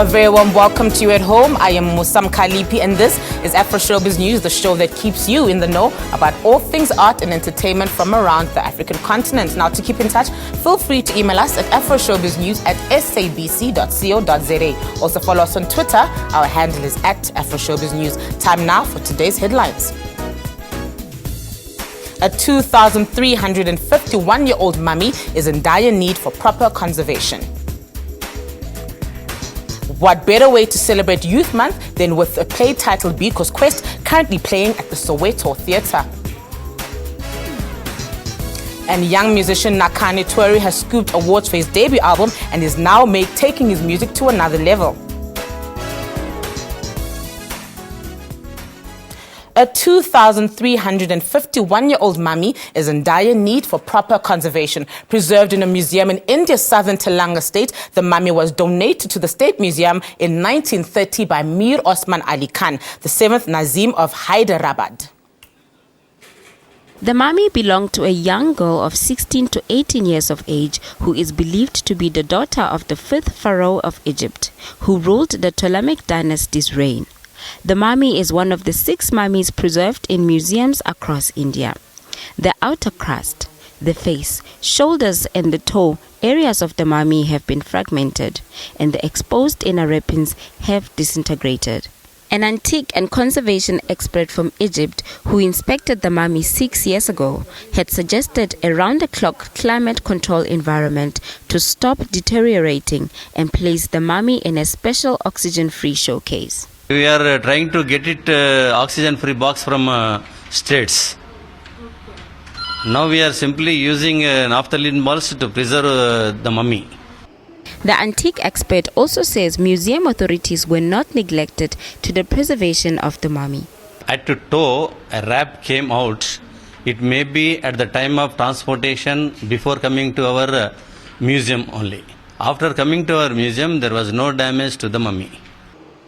A very warm welcome to you at home. I am Musam Khalipi and this is Afroshowbiz News, the show that keeps you in the know about all things art and entertainment from around the African continent. Now, to keep in touch, feel free to email us at afroshowbiznews@sabc.co.za. Also follow us on Twitter. Our handle is @AfroShowbizNews. Time now for today's headlines. A 2,351-year-old mummy is in dire need for proper conservation. What better way to celebrate Youth Month than with a play titled Biko's Quest, currently playing at the Soweto Theatre. And young musician Nakane Tweri has scooped awards for his debut album and is now taking his music to another level. A 2,351-year-old mummy is in dire need for proper conservation. Preserved in a museum in India's southern Telangana state, the mummy was donated to the State Museum in 1930 by Mir Osman Ali Khan, the 7th Nazim of Hyderabad. The mummy belonged to a young girl of 16 to 18 years of age who is believed to be the daughter of the 5th pharaoh of Egypt, who ruled the Ptolemaic dynasty's reign. The mummy is one of the 6 mummies preserved in museums across India. The outer crust, the face, shoulders and the toe areas of the mummy have been fragmented and the exposed inner wrappings have disintegrated. An antique and conservation expert from Egypt who inspected the mummy 6 years ago had suggested a round-the-clock climate-control environment to stop deteriorating and place the mummy in a special oxygen-free showcase. We are trying to get it oxygen-free box from states. Now we are simply using naphthalene balls to preserve the mummy. The antique expert also says museum authorities were not neglected to the preservation of the mummy. At the toe, a wrap came out. It may be at the time of transportation before coming to our museum only. After coming to our museum, there was no damage to the mummy.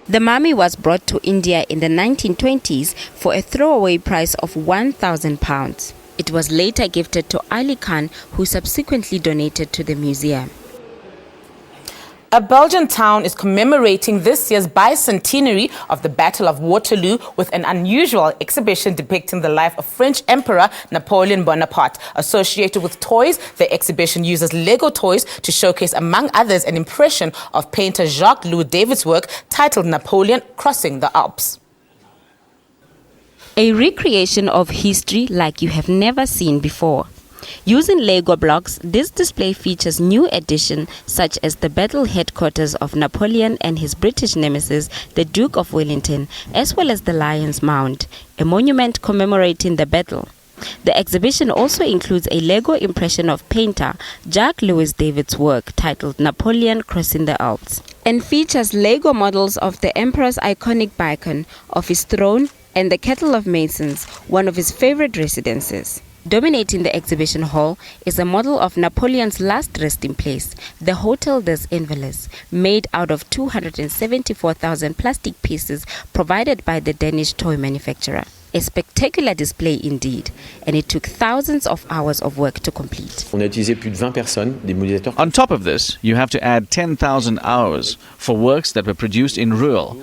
The mummy was brought to India in the 1920s for a throwaway price of £1,000. It was later gifted to Ali Khan, who subsequently donated to the museum. A Belgian town is commemorating this year's bicentenary of the Battle of Waterloo with an unusual exhibition depicting the life of French Emperor Napoleon Bonaparte. Associated with toys, the exhibition uses Lego toys to showcase, among others, an impression of painter Jacques-Louis David's work titled Napoleon Crossing the Alps. A recreation of history like you have never seen before. Using Lego blocks, this display features new additions such as the battle headquarters of Napoleon and his British nemesis, the Duke of Wellington, as well as the Lion's Mount, a monument commemorating the battle. The exhibition also includes a Lego impression of painter Jacques-Louis David's work titled Napoleon Crossing the Alps, and features Lego models of the Emperor's iconic beacon, of his throne, and the Kettle of Masons, one of his favorite residences. Dominating the exhibition hall is a model of Napoleon's last resting place, the Hotel des Invalides, made out of 274,000 plastic pieces provided by the Danish toy manufacturer. A spectacular display indeed, and it took thousands of hours of work to complete. On a utilisé plus de 20 personnes, des modellateurs. On top of this, you have to add 10,000 hours for works that were produced in Rouen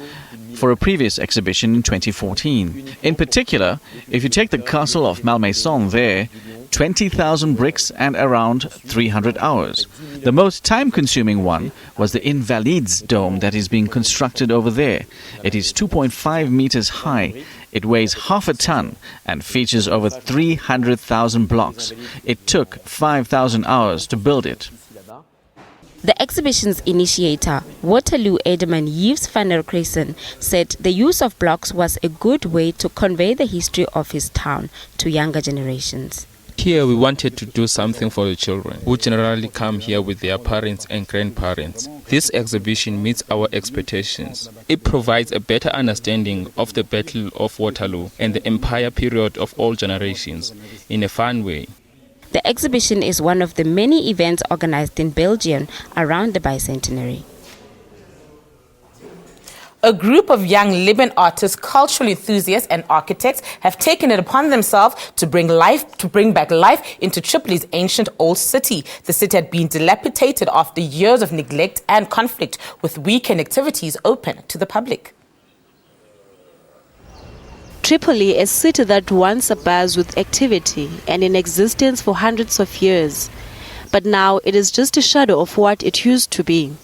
for a previous exhibition in 2014. In particular, if you take the castle of Malmaison there, 20,000 bricks and around 300 hours. The most time-consuming one was the Invalides dome that is being constructed over there. It is 2.5 meters high. It weighs half a ton and features over 300,000 blocks. It took 5,000 hours to build it. The exhibition's initiator, Waterloo Alderman Yves van der Creysen, said the use of blocks was a good way to convey the history of his town to younger generations. Here we wanted to do something for the children, who generally come here with their parents and grandparents. This exhibition meets our expectations. It provides a better understanding of the Battle of Waterloo and the empire period of all generations in a fun way. The exhibition is one of the many events organized in Belgium around the bicentenary. A group of young Libyan artists, cultural enthusiasts and architects have taken it upon themselves to bring back life into Tripoli's ancient old city. The city had been dilapidated after years of neglect and conflict, with weekend activities open to the public. Tripoli, a city that once buzzed with activity and in existence for hundreds of years, but now it is just a shadow of what it used to be.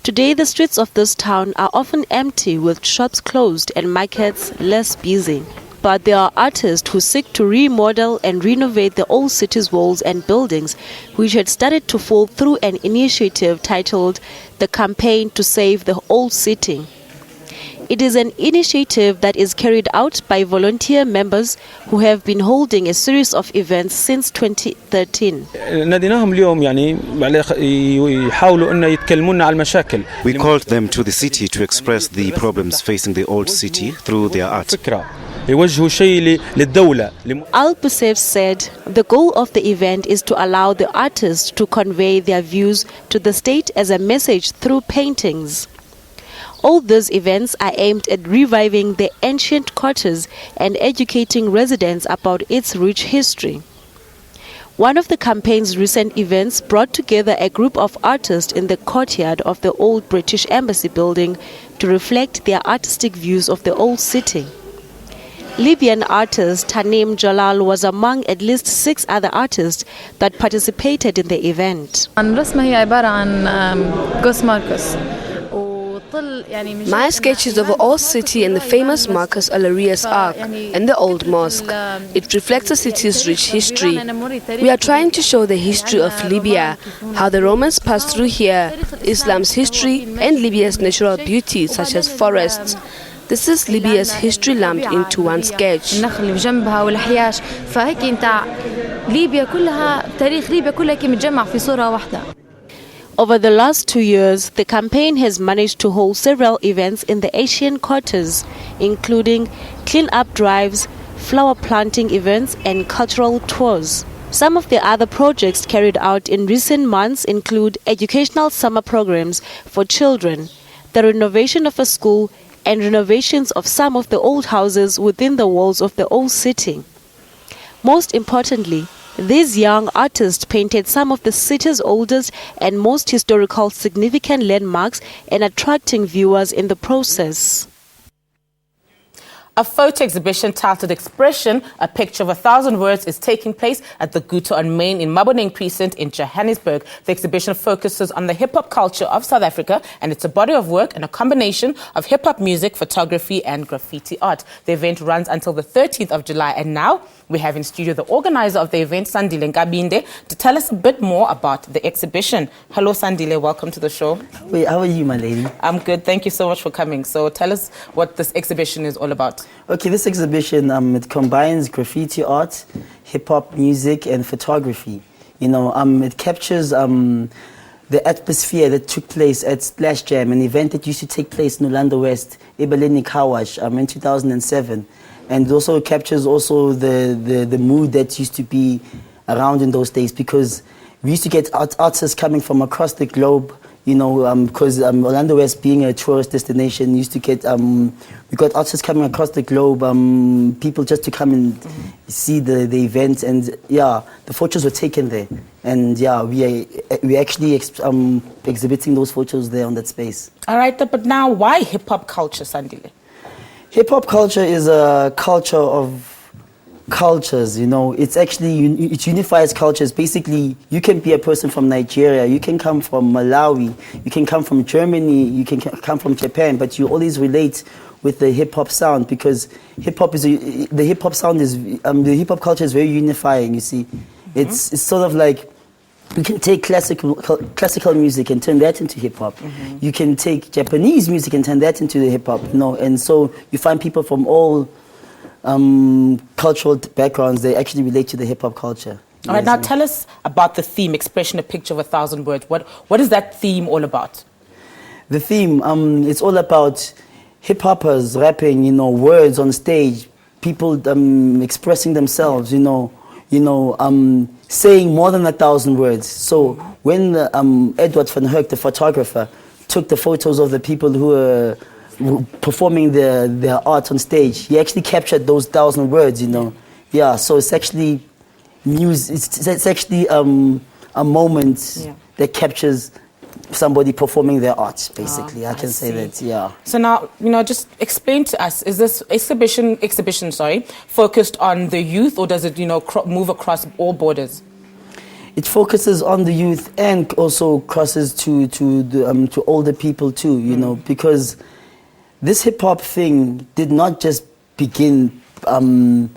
Today, the streets of this town are often empty, with shops closed and markets less busy. But there are artists who seek to remodel and renovate the old city's walls and buildings, which had started to fall through an initiative titled the Campaign to Save the Old City. It is an initiative that is carried out by volunteer members who have been holding a series of events since 2013. We called them to the city to express the problems facing the old city through their art. Al-Busef said the goal of the event is to allow the artists to convey their views to the state as a message through paintings. All these events are aimed at reviving the ancient quarters and educating residents about its rich history. One of the campaign's recent events brought together a group of artists in the courtyard of the old British Embassy building to reflect their artistic views of the old city. Libyan artist Tanim Jalal was among at least 6 other artists that participated in the event. My sketch is of the old city and the famous Marcus Aurelius Ark and the old mosque. It reflects the city's rich history. We are trying to show the history of Libya, how the Romans passed through here, Islam's history and Libya's natural beauty such as forests. This is Libya's history lumped into one sketch. Over the last 2 years, the campaign has managed to hold several events in the Asian quarters, including clean-up drives, flower planting events, and cultural tours. Some of the other projects carried out in recent months include educational summer programs for children, the renovation of a school, and renovations of some of the old houses within the walls of the old city. Most importantly, these young artists painted some of the city's oldest and most historical significant landmarks and attracting viewers in the process. A photo exhibition titled Expression, A Picture of 1,000 Words is taking place at the Guto on Main in Maboneng Precinct in Johannesburg. The exhibition focuses on the hip-hop culture of South Africa, and it's a body of work and a combination of hip-hop music, photography and graffiti art. The event runs until the 13th of July, and now we have in studio the organizer of the event, Sandile Nkabinde, to tell us a bit more about the exhibition. Hello, Sandile. Welcome to the show. Wait, how are you, my lady? I'm good. Thank you so much for coming. So tell us what this exhibition is all about. Okay, this exhibition, it combines graffiti art, hip-hop music and photography. You know, it captures the atmosphere that took place at Splash Jam, an event that used to take place in Orlando West, Ebaleni Kawash, in 2007. And also captures also the mood that used to be around in those days, because we used to get artists coming from across the globe, you know, because Orlando West being a tourist destination, used to get, we got artists coming across the globe, people just to come and see the event, and yeah, the photos were taken there. And yeah, we actually exhibiting those photos there on that space. All right, but now why hip-hop culture, Sandile? Hip-hop culture is a culture of cultures, you know. It's actually, it unifies cultures. Basically, you can be a person from Nigeria, you can come from Malawi, you can come from Germany, you can come from Japan, but you always relate with the hip-hop sound, because hip-hop is, the hip-hop sound is, the hip-hop culture is very unifying, you see. It's sort of like, you can take classical music and turn that into hip-hop. You can take Japanese music and turn that into the hip-hop, you know. And so you find people from all cultural backgrounds, they actually relate to the hip-hop culture. All right, now tell us about the theme, Expression, A Picture of 1,000 Words. What is that theme all about? The theme, it's all about hip-hoppers rapping, you know, words on stage, people expressing themselves, you know, saying more than 1,000 words. So when Edward van Herk, the photographer, took the photos of the people who were performing their art on stage. He actually captured those 1,000 words, you know. Yeah, so it's actually it's actually a moment that captures somebody performing their art, basically. I can say that, yeah. So now, you know, just explain to us, is this exhibition, focused on the youth, or does it, you know, move across all borders? It focuses on the youth and also crosses to older people too, you know, because this hip-hop thing did not just begin from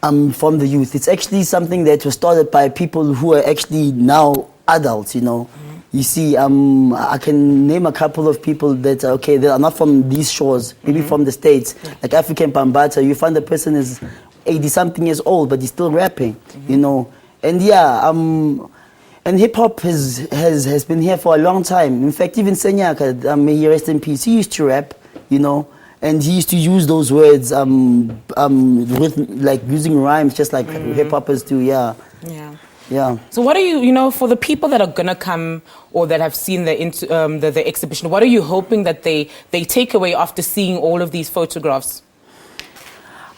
the youth. It's actually something that was started by people who are actually now adults, you know. You see, I can name a couple of people that they are not from these shores, maybe from the States, like African Bambata. You find the person is 80-something years old, but he's still rapping, you know. And yeah, and hip-hop has been here for a long time. In fact, even Senyaka, may he rest in peace, he used to rap, you know, and he used to use those words with, like, using rhymes, just like hip-hoppers do, yeah. Yeah. So what are you know, for the people that are going to come or that have seen the exhibition, what are you hoping that they take away after seeing all of these photographs?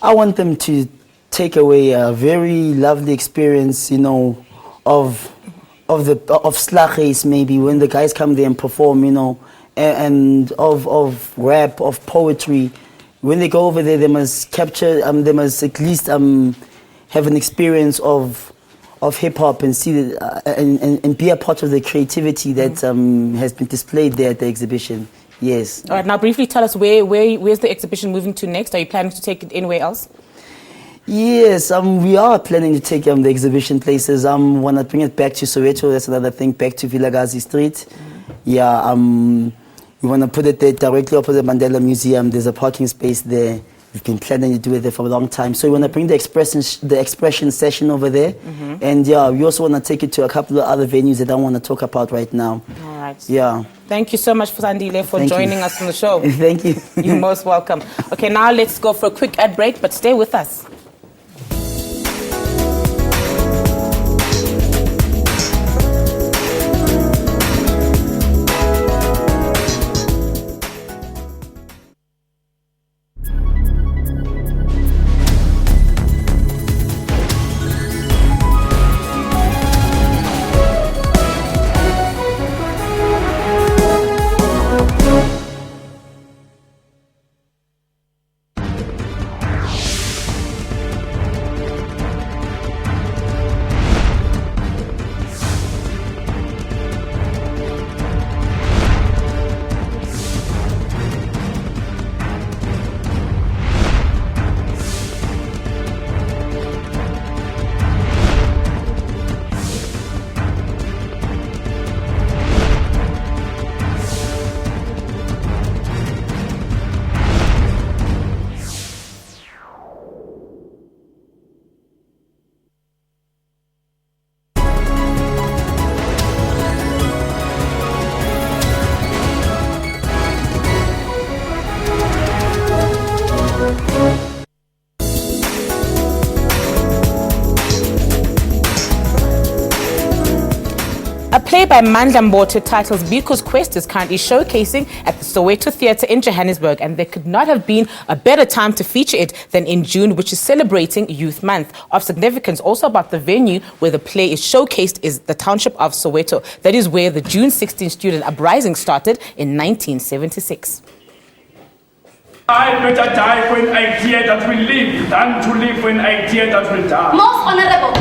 I want them to take away a very lovely experience, you know, of slaghuis maybe, when the guys come there and perform, you know, and of rap, of poetry. When they go over there, they must capture, they must at least have an experience of hip-hop and see and be a part of the creativity that has been displayed there at the exhibition. Yes. All right, now briefly tell us where's the exhibition moving to next? Are you planning to take it anywhere else? Yes, we are planning to take the exhibition places. Want to bring it back to Soweto. That's another thing, back to Vilagazi Street. Yeah, we want to put it there directly opposite the Mandela Museum. There's a parking space there. We've been planning to do it there for a long time. So we want to bring the expression session over there. And yeah, we also want to take it to a couple of other venues that I don't want to talk about right now. All right. Yeah. Thank you so much, Sandile, for joining us on the show. Thank you. You're most welcome. Okay, now let's go for a quick ad break, but stay with us. A play by Mandla Mbote titled Biko's Quest is currently showcasing at the Soweto Theatre in Johannesburg, and there could not have been a better time to feature it than in June, which is celebrating Youth Month. Of significance also about the venue where the play is showcased is the township of Soweto. That is where the June 16 student uprising started in 1976. I better die for an idea that will live than to live for an idea that will die. Most Honorable,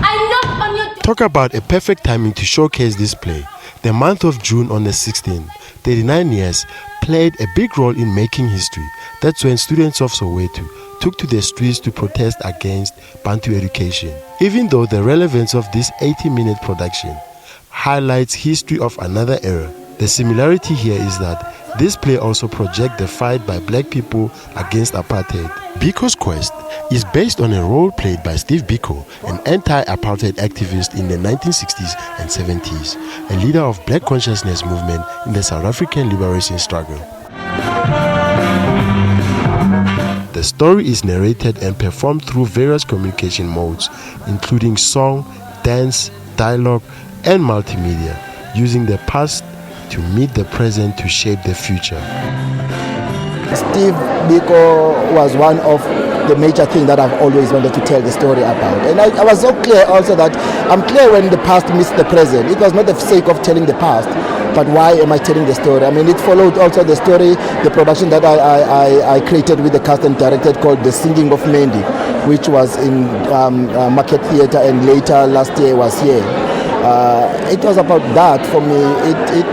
I knock on your door. Talk about a perfect timing to showcase this play. The month of June on the 16th, 39 years, played a big role in making history. That's when students of Soweto took to the streets to protest against Bantu education. Even though the relevance of this 80-minute production highlights history of another era, the similarity here is that this play also projects the fight by black people against apartheid. Biko's Quest is based on a role played by Steve Biko, an anti-apartheid activist in the 1960s and 70s, a leader of black consciousness movement in the South African liberation struggle. The story is narrated and performed through various communication modes, including song, dance, dialogue, and multimedia, using the past, to meet the present to shape the future. Steve Biko was one of the major things that I've always wanted to tell the story about. And I was so clear also that I'm clear when the past meets the present. It was not the sake of telling the past, but why am I telling the story? I mean, it followed also the story, the production that I created with the cast and directed called The Singing of Mandy, which was in Market Theatre and later last year was here. It was about that for me.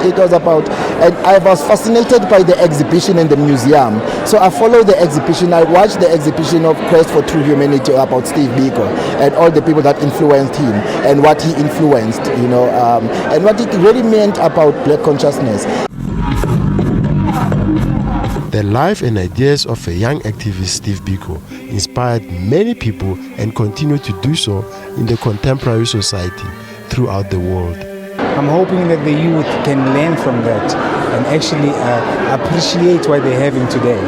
It was about, and I was fascinated by the exhibition in the museum. So I followed the exhibition. I watched the exhibition of Quest for True Humanity about Steve Biko and all the people that influenced him and what he influenced, and what it really meant about black consciousness. The life and ideas of a young activist, Steve Biko, inspired many people and continue to do so in the contemporary society throughout the world. I'm hoping that the youth can learn from that and actually appreciate what they're having today.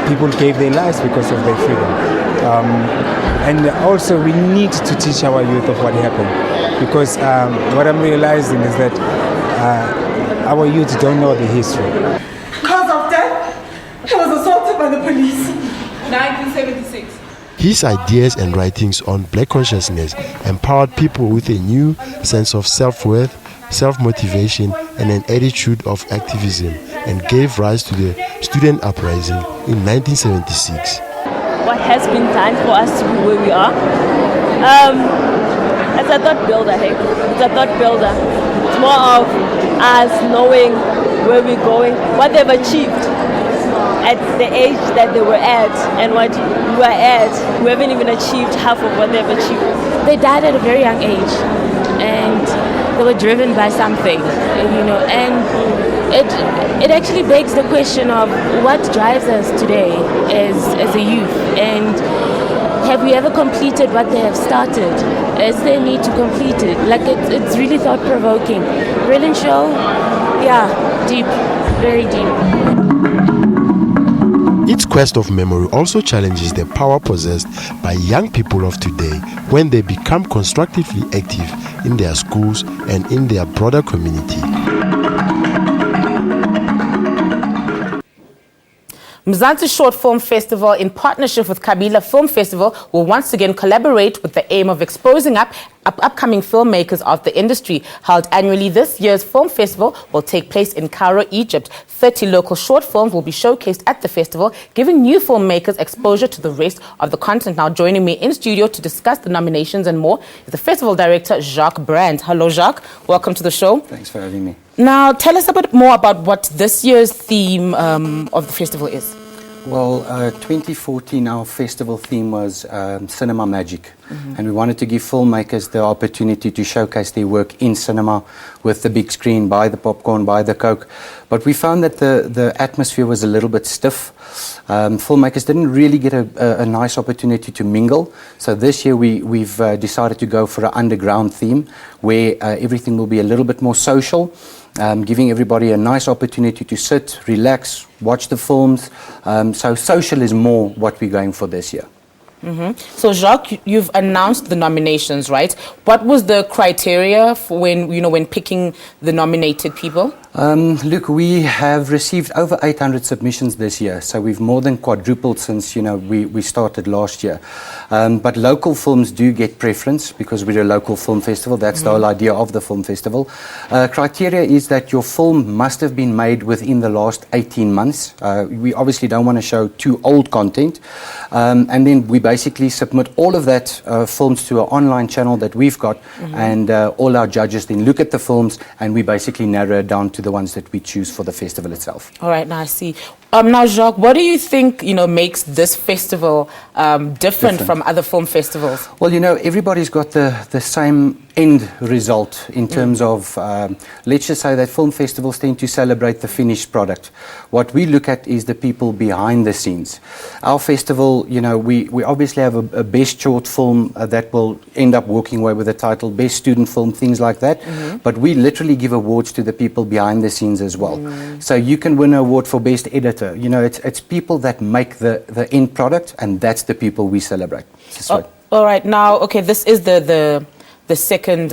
People gave their lives because of their freedom. And also we need to teach our youth of what happened, because what I'm realizing is that our youth don't know the history. Because of that, he was assaulted by the police. 1976. His ideas and writings on black consciousness empowered people with a new sense of self-worth, self-motivation, and an attitude of activism, and gave rise to the student uprising in 1976. What has been done for us to be where we are? As a thought builder, it's a thought builder. It's more of us knowing where we're going, what they've achieved at the age that they were at, and what we are at. We haven't even achieved half of what they've achieved. They died at a very young age, and they were driven by something, and it actually begs the question of what drives us today as a youth, and have we ever completed what they have started? Is there a need to complete it? Like, it's really thought-provoking. Brilliant show, yeah, deep, very deep. Its quest of memory also challenges the power possessed by young people of today when they become constructively active in their schools and in their broader community. Mzansi Short Film Festival, in partnership with Kabila Film Festival, will once again collaborate with the aim of exposing upcoming filmmakers of the industry. Held annually, this year's film festival will take place in Cairo, Egypt. 30 local short films will be showcased at the festival, giving new filmmakers exposure to the rest of the continent. Now, joining me in studio to discuss the nominations and more is the festival director, Jacques Brand. Hello, Jacques. Welcome to the show. Thanks for having me. Now, tell us a bit more about what this year's theme of the festival is. Well, 2014, our festival theme was Cinema Magic. And we wanted to give filmmakers the opportunity to showcase their work in cinema with the big screen, buy the popcorn, buy the Coke. But we found that the atmosphere was a little bit stiff. Filmmakers didn't really get a nice opportunity to mingle. So this year we've decided to go for an underground theme where everything will be a little bit more social. Giving everybody a nice opportunity to sit, relax, watch the films. So social is more what we're going for this year. So, Jacques, you've announced the nominations, right? What was the criteria for when picking the nominated people? Look, we have received over 800 submissions this year, so we've more than quadrupled since we started last year. But local films do get preference because we're a local film festival. That's the whole idea of the film festival. Criteria is that your film must have been made within the last 18 months. We obviously don't want to show too old content. And then we basically submit all of that films to an online channel that we've got, and all our judges then look at the films, and we basically narrow it down to the ones that we choose for the festival itself. All right, now I see. Now, Jacques, what do you think makes this festival different from other film festivals? Well, everybody's got the same end result in terms of, let's just say that film festivals tend to celebrate the finished product. What we look at is the people behind the scenes. Our festival, we obviously have a best short film that will end up walking away with the title, best student film, things like that. But we literally give awards to the people behind the scenes as well. So you can win an award for best editor. It's people that make the end product, and that's the people we celebrate. All right, now, okay, this is the second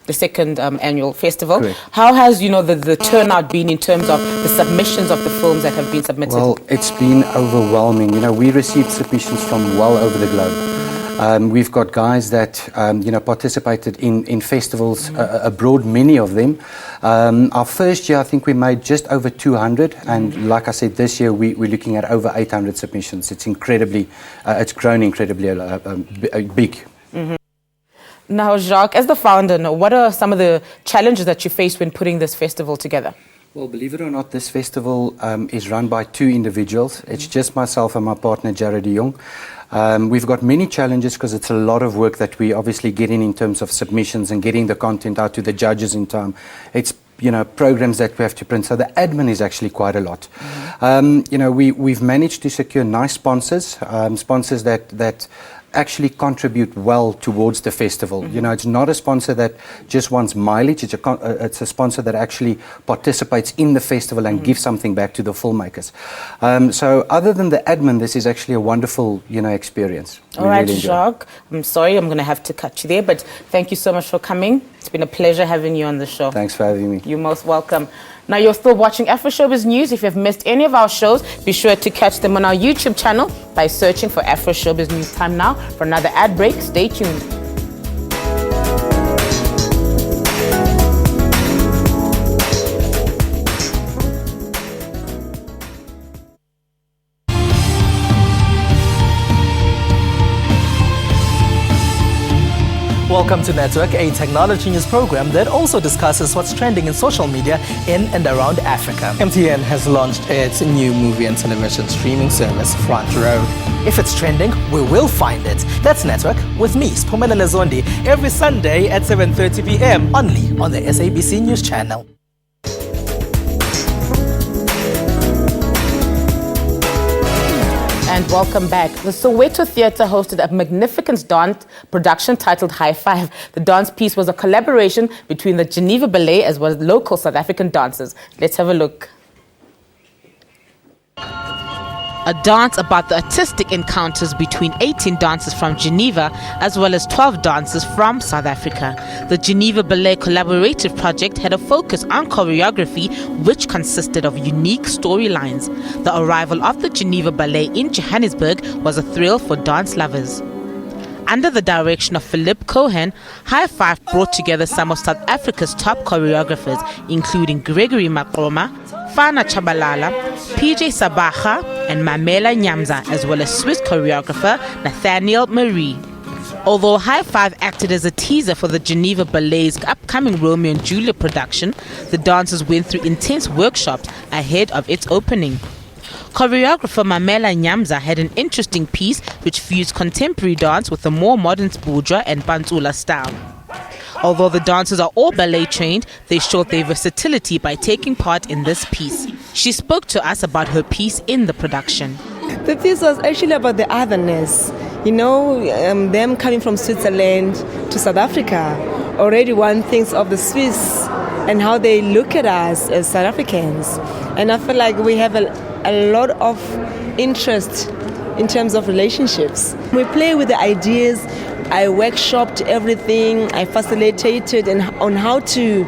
the second annual festival. Correct. How has, the turnout been in terms of the submissions of the films that have been submitted? Well, it's been overwhelming. We received submissions from well over the globe. We've got guys that, participated in festivals abroad, many of them. Our first year, I think we made just over 200. And like I said, this year we're looking at over 800 submissions. It's it's grown incredibly big. Mm-hmm. Now, Jacques, as the founder, what are some of the challenges that you faced when putting this festival together? Well, believe it or not, this festival is run by two individuals. It's just myself and my partner, Jared de Jong. We've got many challenges because it's a lot of work that we obviously get in terms of submissions and getting the content out to the judges in time. It's programs that we have to print. So the admin is actually quite a lot. We've managed to secure nice sponsors, sponsors that actually contribute well towards the festival. It's not a sponsor that just wants mileage. It's a sponsor that actually participates in the festival and gives something back to the filmmakers. So other than the admin, this is actually a wonderful, experience. All right, Jacques, I'm sorry, I'm going to have to cut you there, but thank you so much for coming. It's been a pleasure having you on the show. Thanks for having me. You're most welcome. Now, you're still watching Afroshowbiz News. If you've missed any of our shows, be sure to catch them on our YouTube channel by searching for Afroshowbiz News. Time now for another ad break. Stay tuned. Welcome to Network, a technology news program that also discusses what's trending in social media in and around Africa. MTN has launched its new movie and television streaming service, Front Row. If it's trending, we will find it. That's Network with me, Spumelele Zondi, every Sunday at 7:30 p.m. only on the SABC News Channel. And welcome back. The Soweto Theatre hosted a magnificent dance production titled High Five. The dance piece was a collaboration between the Geneva Ballet as well as local South African dancers. Let's have a look. A dance about the artistic encounters between 18 dancers from Geneva as well as 12 dancers from South Africa. The Geneva Ballet collaborative project had a focus on choreography, which consisted of unique storylines. The arrival of the Geneva Ballet in Johannesburg was a thrill for dance lovers. Under the direction of Philip Cohen, High Five brought together some of South Africa's top choreographers, including Gregory Maqoma, Fana Chabalala, PJ Sabaha, and Mamela Nyamza, as well as Swiss choreographer Nathaniel Marie. Although High Five acted as a teaser for the Geneva Ballet's upcoming Romeo and Juliet production, the dancers went through intense workshops ahead of its opening. Choreographer Mamela Nyamza had an interesting piece which fused contemporary dance with the more modern Bourgeois and Bantsula style. Although the dancers are all ballet trained, they showed their versatility by taking part in this piece. She spoke to us about her piece in the production. The piece was actually about the otherness. Them coming from Switzerland to South Africa. Already one thinks of the Swiss and how they look at us as South Africans. And I feel like we have a lot of interest in terms of relationships. We play with the ideas. I workshopped everything. I facilitated on how to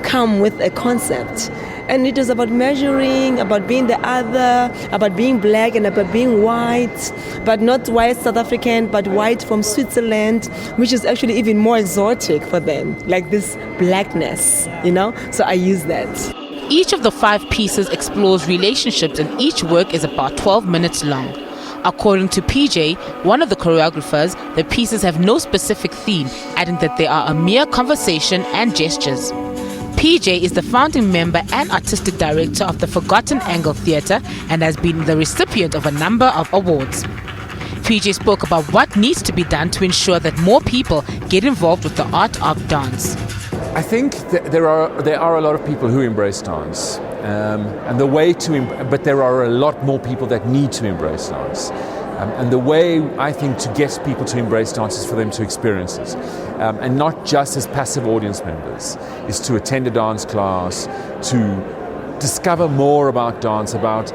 come with a concept. And it was about measuring, about being the other, about being black and about being white, but not white South African, but white from Switzerland, which is actually even more exotic for them, like this blackness, So I use that. Each of the 5 pieces explores relationships and each work is about 12 minutes long. According to PJ, one of the choreographers, the pieces have no specific theme, adding that they are a mere conversation and gestures. PJ is the founding member and artistic director of the Forgotten Angle Theatre and has been the recipient of a number of awards. PJ spoke about what needs to be done to ensure that more people get involved with the art of dance. I think that there are a lot of people who embrace dance, but there are a lot more people that need to embrace dance. And the way I think to get people to embrace dance is for them to experience it, and not just as passive audience members, is to attend a dance class, to discover more about dance, about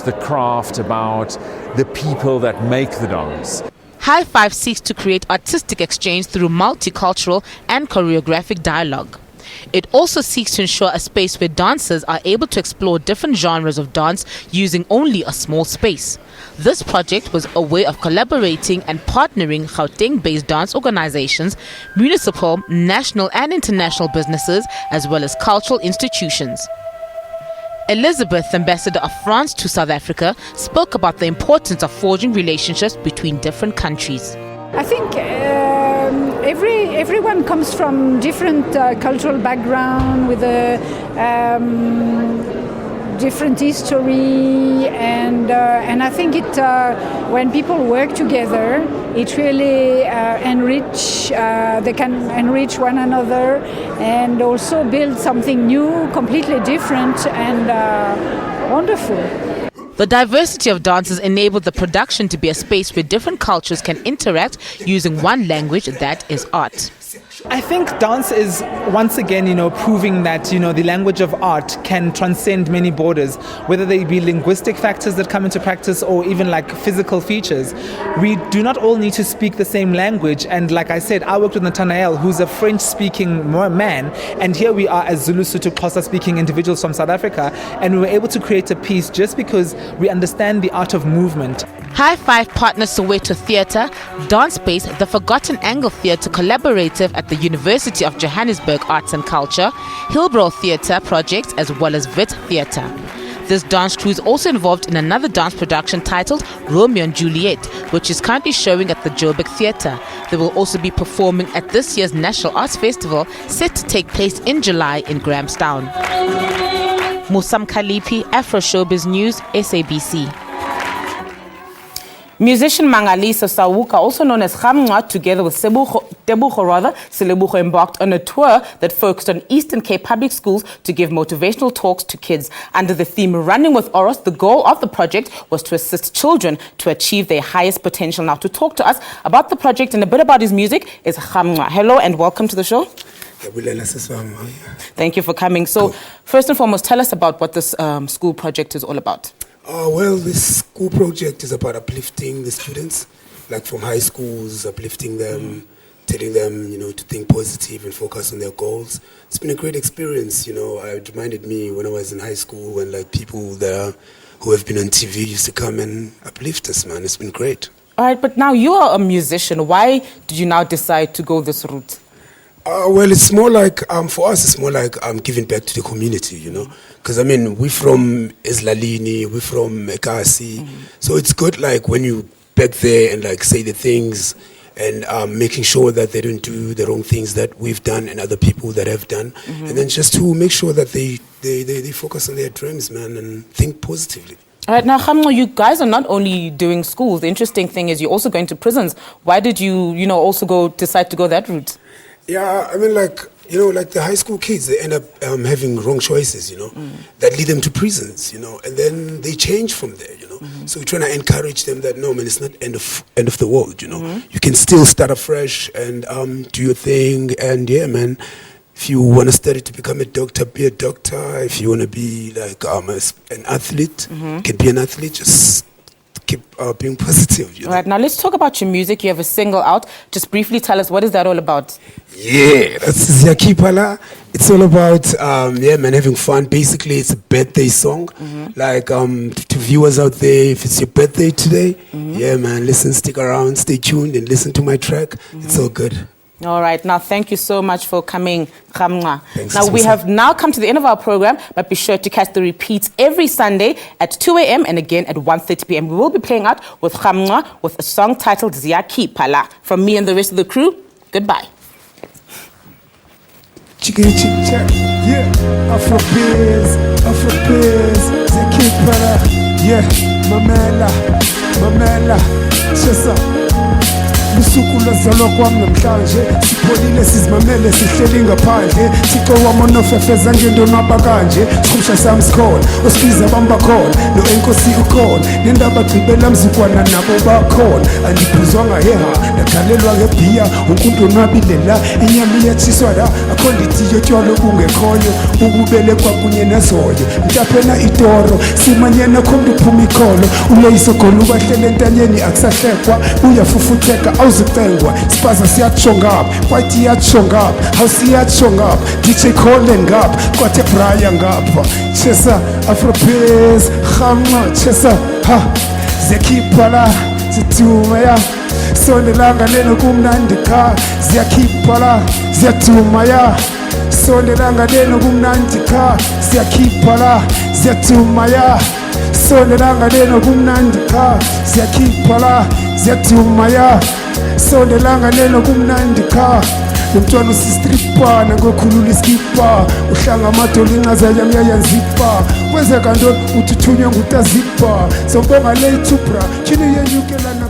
the craft, about the people that make the dance. High Five seeks to create artistic exchange through multicultural and choreographic dialogue. It also seeks to ensure a space where dancers are able to explore different genres of dance using only a small space. This project was a way of collaborating and partnering Gauteng-based dance organizations, municipal, national and international businesses, as well as cultural institutions. Elizabeth, ambassador of France to South Africa, spoke about the importance of forging relationships between different countries. I think everyone comes from different cultural background with a different history, and I think when people work together, it really they can enrich one another and also build something new, completely different and wonderful. The diversity of dances enabled the production to be a space where different cultures can interact using one language, that is art. I think dance is once again, proving that, the language of art can transcend many borders, whether they be linguistic factors that come into practice or even like physical features. We do not all need to speak the same language. And like I said, I worked with Nathanael, who's a French-speaking man, and here we are as Zulu, Sotho, Xhosa-speaking individuals from South Africa, and we were able to create a piece just because we understand the art of movement. High Five partners Soweto Theatre, Dance Space, the Forgotten Angle Theatre Collaborative at the University of Johannesburg Arts and Culture, Hillbrow Theatre projects, as well as Wit Theatre. This dance crew is also involved in another dance production titled Romeo and Juliet, which is currently showing at the Joburg Theatre. They will also be performing at this year's National Arts Festival, set to take place in July in Grahamstown. Musam Kalipi, Afroshowbiz News, SABC. Musician Mangaliso Sawuka, also known as Khamnqa, together with Selebogo embarked on a tour that focused on Eastern Cape public schools to give motivational talks to kids. Under the theme Running with Oros, the goal of the project was to assist children to achieve their highest potential. Now, to talk to us about the project and a bit about his music is Khamnqa. Hello and welcome to the show. Thank you for coming. So, first and foremost, tell us about what this school project is all about. Well, this school project is about uplifting the students, like from high schools, uplifting them, telling them, to think positive and focus on their goals. It's been a great experience, It reminded me when I was in high school when people there who have been on TV used to come and uplift us, man. It's been great. All right, but now you are a musician. Why did you now decide to go this route? Well, it's more like, for us, it's more like giving back to the community, Because, we're from Islalini, we're from Ekasi. So it's good, when you back there and, say the things and making sure that they don't do the wrong things that we've done and other people that have done. And then just to make sure that they focus on their dreams, man, and think positively. All right, now, Khamnqa, you guys are not only doing schools. The interesting thing is you're also going to prisons. Why did you, also decide to go that route? Yeah, the high school kids, they end up having wrong choices, that lead them to prisons, and then they change from there, So we're trying to encourage them that, no, man, it's not end of the world, You can still start afresh and do your thing. And, yeah, man, if you want to study to become a doctor, be a doctor. If you want to be, an athlete, can be an athlete, just keep being positive. All right, now let's talk about your music. You have a single out. Just briefly tell us, what is that all about? Yeah, that's Yakipala. It's all about, having fun. Basically, it's a birthday song. To viewers out there, if it's your birthday today, listen, stick around, stay tuned, and listen to my track. It's all good. All right. Now, thank you so much for coming, Khamnqa. Now, we have now come to the end of our program, but be sure to catch the repeats every Sunday at 2 a.m. and again at 1:30 p.m. We will be playing out with Khamnqa with a song titled Ziyakiphala. From me and the rest of the crew, goodbye. Yeah, Afroshowbiz, Ziyakiphala. Yeah, Mamela, just up. lusuku lwazalwa kwami namhlanje sipholile sizimamele sihleli ngaphandle Thixo wamonofefeza ngendonwaba kanje sikhumsha sami sikhona osibiza bambakhona no-enkosi ukhona nendaba gqibela mzukwana nabo bakhona andibhuzwanga heha ndakhalelwa ngebhiya unkuntu onwabile la inyama iyatshiswa la akho ndithi yotywala obungekhoyo ububele kwakunye nezoyo mtaphena itoro simanyena khomntu uphuma ikholo uloyiso khona ubahlele entanyeni akusahlekwa uyafufutheka awuzicengwa spaza siyatsho ngapha kwayithi iyatsho ngapha hawusiyatsho ngapha DJ Colin ngapha kwathe Brian ngapha chesa Afroshowbiz khamnqa chesa ha ziyakhipha la zithuma ya sondelanga leno kumnandi kha ziyakhipha la ziyathuma ya sondelanga leno kumnandi kha ziyakhipha la ziyathuma ya sondelanga leno kumnandi kha ziyakhipha la ziyathuma ya sondelanga leno kumnandi kha Nomntwana usistripa nangokhulula iskipa uhlanga amadolo incaza yami yayanzipha kwenzeka ntoni uthi uthunywe ngutazipa sobonga le itubra chini yenyukelana